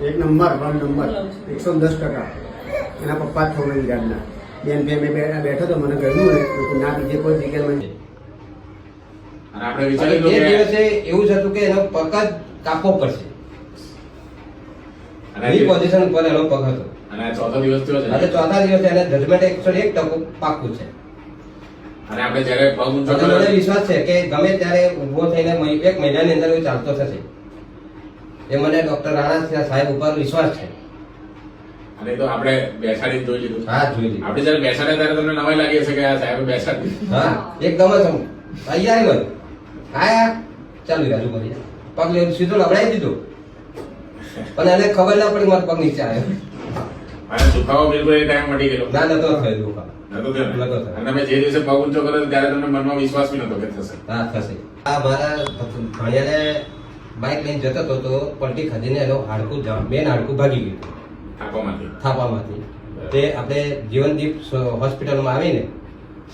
એક નંબર 110%. એના પપ્પા જ થવાના ગાડના બેન બે બેઠો તો મને કહ્યું ને ના બીજે કોઈ જગ્યાએ મને અને આપણે વિચાર્યું એ કે દિવસે એવું જ હતું કે એનો પગ જ કાપવો પડશે. અને એ પોઝિશન ઉપર એનો પગ હતો. અને આ ચોથો દિવસ થયો છે અને ચોથા દિવસે એને જજમેન્ટ 101% પાક્કું છે. અને આપણે જ્યારે પગ ઊંચો અને કર્યો મને વિશ્વાસ છે કે ગમે ત્યારે ઊભો થઈને એક મહિનાની અંદર એ ચાલતો થશે. એ મને ડોક્ટર રાણા સાહેબ ઉપર વિશ્વાસ છે. અને તો આપણે બેસાડી જોઈ લીધું. હા, જોઈ લીધું. આપણે જ્યારે બેસાડ્યા ત્યારે તમને નવાઈ લાગી હશે કે આ સાહેબ બેસાડી. હા, એકદમ જ તૈયારી બન આયા ચાલુ રાજુ કરી પગ લેવું સીધો લબડાઈ દીધો. પણ એને ખબર ના પડી મારો પગ નીચે આવ્યો. અને દુખાવો બિલકુલ એ ટાઈમ મટી ગયેલો. ના નતો થયો દુખાવો. નતો થયો ને? નતો થયો. અને તમે જે દિવસે પગ ઊંચો કર્યો ત્યારે તમને મનમાં વિશ્વાસ બી નતો કે થશે. હા, થશે. આ મારા ભાણિયાને બાઇક લઈને જતો હતો તો પલટી ખાધીને એનો હાડકું મેન હાડકું ભાગી ગયું થાપામાંથી. થાપામાંથી. તે આપણે જીવનદીપ હોસ્પિટલમાં આવીને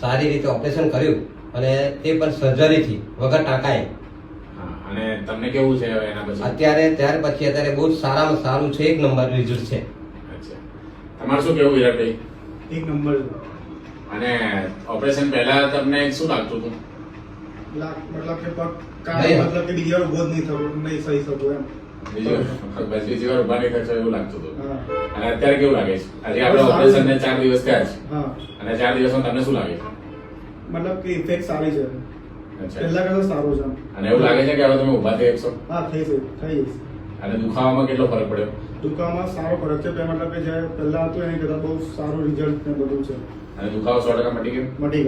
સારી રીતે ઓપરેશન કર્યું અને તે પણ સર્જરીથી વગર ટાંકાએ. હા, અને તમને કેવું છે હવે એના પછી? ત્યાર પછી અત્યારે બહુ જ સારામાં સારું છે. એક નંબર રિઝલ્ટ છે. અચ્છા, તમારે શું કેવું વિરાટભાઈ? એક નંબર અને ઓપરેશન પહેલા તમને શું લાગતું હતું? મતલબ કે પગ નહીં. મતલબ કે બીજી વાર ઉભો જ નહીં થવું નહીં સહી શકું એમ. બીજી વાર ઉભા નહીં થશો એવું લાગતું હતું. હા. અને અત્યારે કેવું લાગે છે? આજે આપણે ઓપરેશન ને 4 દિવસ થયા છે હા, અને 4 દિવસમાં તમને શું લાગે છે? મતલબ કે ઇફેક્ટ સારી છે. અચ્છા, પહેલા કરતા સારું છે. અને એવું લાગે છે કે હવે તમે ઉભા થઈ શકશો? હા, થઈ જશે. અને દુખાવામાં કેટલો ફરક પડ્યો? દુકાનમાં સારો ફરક છે. મતલબ કે જે પહેલા હતું એની કરતા બહુ સારું રિઝલ્ટ ને બધું છે. અને દુખાવો 100% મટી ગયો? મટી